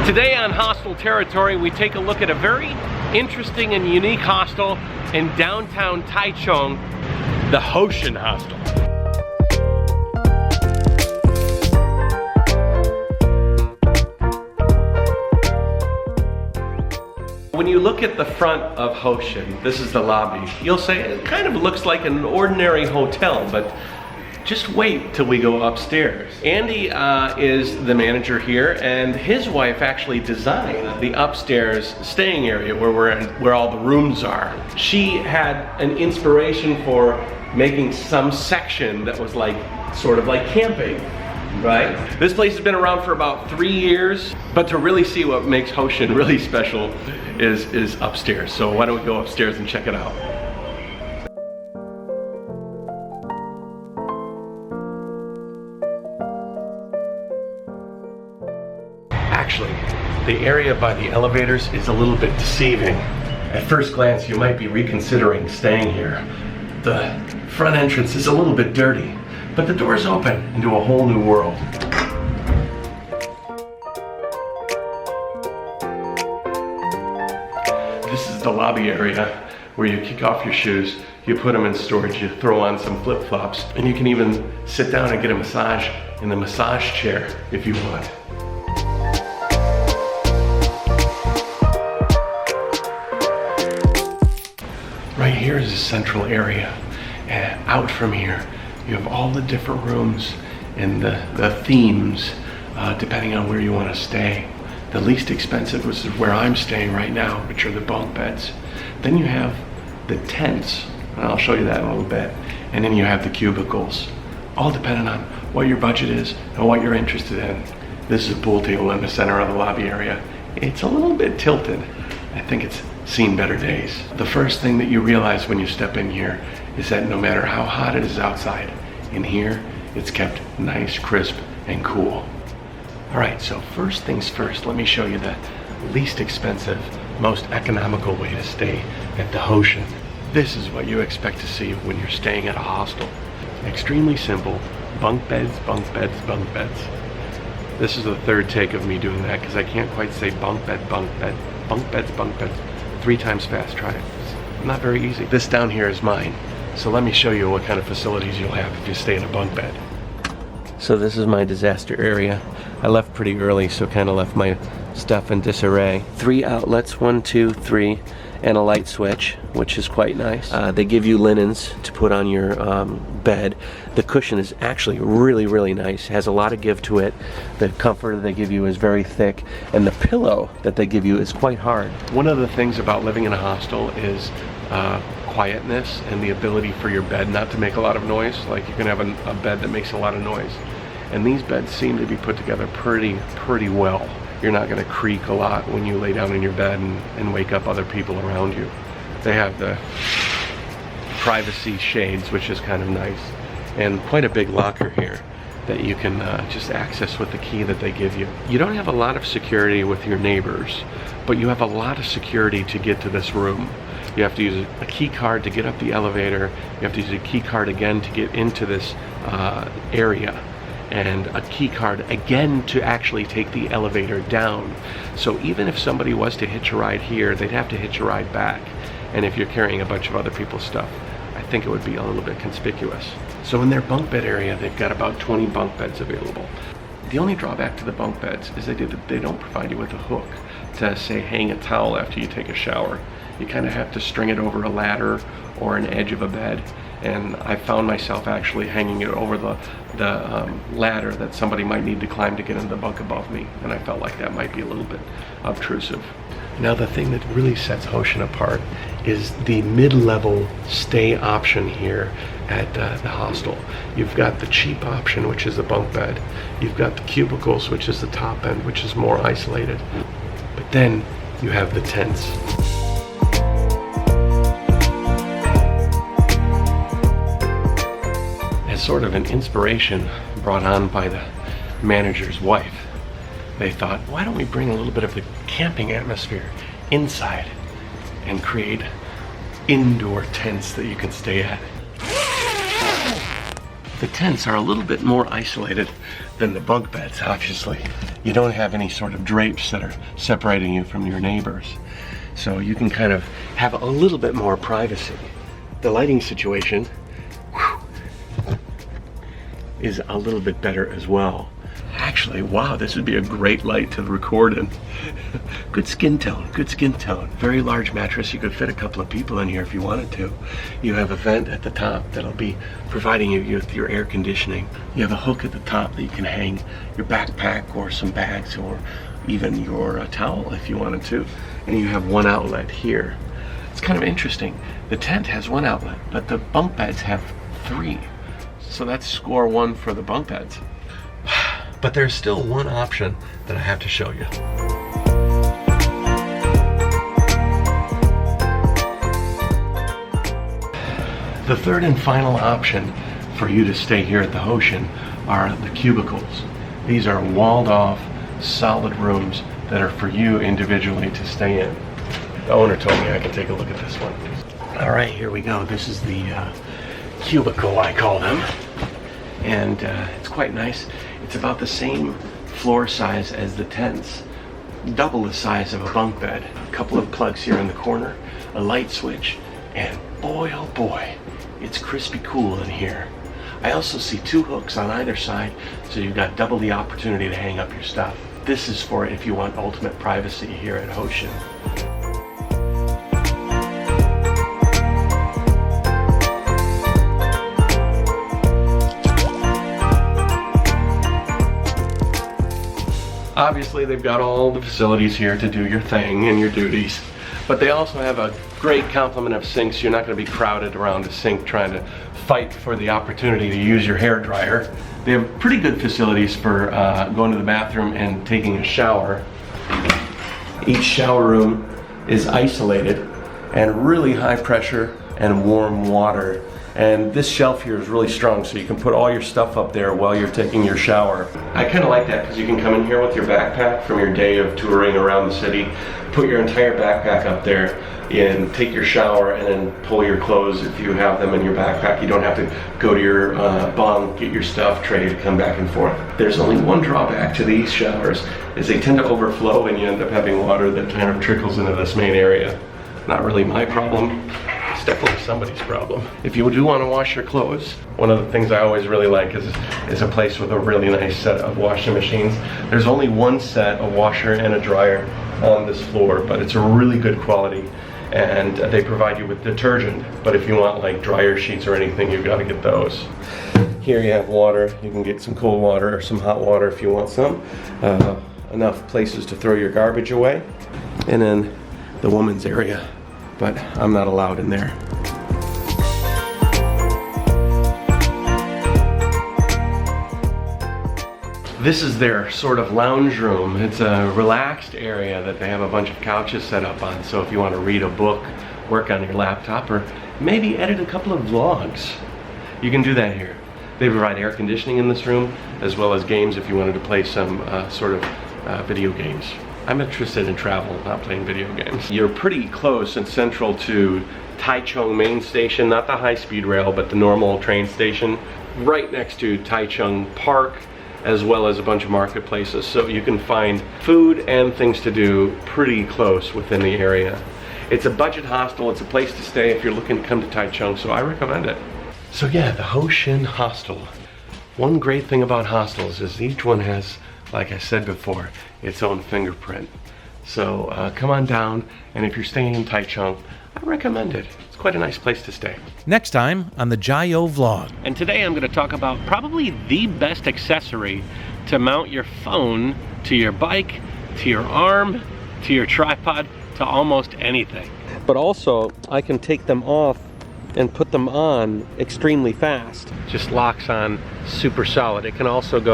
Today on Hostel Territory, we take a look at a very interesting and unique hostel in downtown Taichung, the Hoshin Hostel. When you look at the front of Hoshin, this is the lobby, you'll say it kind of looks like an ordinary hotel, but just wait till we go upstairs. Andy is the manager here, and his wife actually designed the upstairs staying area where all the rooms are. She had an inspiration for making some section that was like, sort of like camping, right? This place has been around for about 3 years, but to really see what makes Hoshin really special is upstairs. So why don't we go upstairs and check it out? Actually, the area by the elevators is a little bit deceiving. At first glance, you might be reconsidering staying here. The front entrance is a little bit dirty, but the doors open into a whole new world. This is the lobby area where you kick off your shoes, you put them in storage, you throw on some flip-flops, and you can even sit down and get a massage in the massage chair if you want. Right here is a central area, and out from here you have all the different rooms and the themes depending on where you want to stay. The least expensive is where I'm staying right now, which are the bunk beds. Then you have the tents, and I'll show you that in a little bit, and then you have the cubicles, all depending on what your budget is and what you're interested in. This is a pool table in the center of the lobby area. It's a little bit tilted. I think it's seen better days. The first thing that you realize when you step in here is that no matter how hot it is outside, in here it's kept nice, crisp, and cool. All right, so first things first, let me show you the least expensive, most economical way to stay at the Hoshin. This is what you expect to see when you're staying at a hostel. Extremely simple, bunk beds, bunk beds, bunk beds. This is the third take of me doing that because I can't quite say bunk bed, bunk bed, bunk beds, bunk beds. 3 times fast. Try it. It's not very easy. This down here is mine. So let me show you what kind of facilities you'll have if you stay in a bunk bed. So this is my disaster area. I left pretty early, so kind of left my stuff in disarray. 3 outlets, 1, 2, 3, and a light switch, which is quite nice. They give you linens to put on your bed. The cushion is actually really, really nice. It has a lot of give to it. The comforter they give you is very thick, and the pillow that they give you is quite hard. One of the things about living in a hostel is quietness and the ability for your bed not to make a lot of noise. Like you can have a bed that makes a lot of noise. And these beds seem to be put together pretty well. You're not going to creak a lot when you lay down in your bed and wake up other people around you. They have the privacy shades, which is kind of nice, and quite a big locker here that you can just access with the key that they give you. You don't have a lot of security with your neighbors, but you have a lot of security to get to this room. You have to use a key card to get up the elevator. You have to use a key card again to get into this area, and a key card again to actually take the elevator down. So even if somebody was to hitch a ride here, they'd have to hitch a ride back. And if you're carrying a bunch of other people's stuff, I think it would be a little bit conspicuous. So in their bunk bed area, they've got about 20 bunk beds available. The only drawback to the bunk beds is they don't provide you with a hook to, say, hang a towel after you take a shower. You kind of have to string it over a ladder or an edge of a bed. And I found myself actually hanging it over the ladder that somebody might need to climb to get in the bunk above me, and I felt like that might be a little bit obtrusive. Now the thing that really sets Hoshin apart is the mid-level stay option here at the hostel. You've got the cheap option, which is the bunk bed. You've got the cubicles, which is the top end, which is more isolated. But then you have the tents. As sort of an inspiration brought on by the manager's wife, they thought, why don't we bring a little bit of the camping atmosphere inside and create indoor tents that you can stay at. The tents are a little bit more isolated than the bunk beds, obviously. you don't have any sort of drapes that are separating you from your neighbors. So you can kind of have a little bit more privacy. The lighting situation is a little bit better as well. Actually, wow, this would be a great light to record in. Good skin tone, good skin tone. Very large mattress. You could fit a couple of people in here if you wanted to. You have a vent at the top that'll be providing you with your air conditioning. You have a hook at the top that you can hang your backpack or some bags or even your towel if you wanted to. And you have one outlet here. It's kind of interesting. The tent has one outlet, but the bunk beds have 3. So that's score 1 for the bunk beds. But there's still one option that I have to show you. The third and final option for you to stay here at the Hoshin are the cubicles. These are walled off, solid rooms that are for you individually to stay in. The owner told me I could take a look at this one. All right, here we go. This is the cubicle, I call them. And it's quite nice. It's about the same floor size as the tents, double the size of a bunk bed. A couple of plugs here in the corner, a light switch, and boy oh boy, it's crispy cool in here. I also see 2 hooks on either side, so you've got double the opportunity to hang up your stuff. This is for if you want ultimate privacy here at Hoshin. Obviously, they've got all the facilities here to do your thing and your duties, but they also have a great complement of sinks. You're not going to be crowded around a sink trying to fight for the opportunity to use your hair dryer. They have pretty good facilities for going to the bathroom and taking a shower. Each shower room is isolated and really high pressure and warm water. And this shelf here is really strong, so you can put all your stuff up there while you're taking your shower. I kind of like that because you can come in here with your backpack from your day of touring around the city, put your entire backpack up there and take your shower and then pull your clothes if you have them in your backpack. You don't have to go to your bunk, get your stuff, tray to come back and forth. There's only one drawback to these showers, is they tend to overflow and you end up having water that kind of trickles into this main area. Not really my problem. It's definitely somebody's problem. If you do want to wash your clothes, one of the things I always really like is a place with a really nice set of washing machines. There's only one set, a washer and a dryer on this floor, but it's a really good quality, and they provide you with detergent. But if you want like dryer sheets or anything, you've got to get those. Here you have water. You can get some cold water or some hot water if you want some. Enough places to throw your garbage away. And then the woman's area, but I'm not allowed in there. This is their sort of lounge room. It's a relaxed area that they have a bunch of couches set up on, so if you want to read a book, work on your laptop, or maybe edit a couple of vlogs, you can do that here. They provide air conditioning in this room, as well as games if you wanted to play some sort of video games. I'm interested in travel, not playing video games. You're pretty close and central to Taichung main station, not the high-speed rail, but the normal train station, right next to Taichung Park, as well as a bunch of marketplaces. So you can find food and things to do pretty close within the area. It's a budget hostel. It's a place to stay if you're looking to come to Taichung, so I recommend it. So yeah, the Hoshin Hostel. One great thing about hostels is each one has, like I said before, its own fingerprint. So come on down, and if you're staying in Taichung, I recommend it. It's quite a nice place to stay. Next time on the Jayoe vlog. And today I'm going to talk about probably the best accessory to mount your phone to your bike, to your arm, to your tripod, to almost anything. But also, I can take them off and put them on extremely fast. Just locks on super solid. It can also go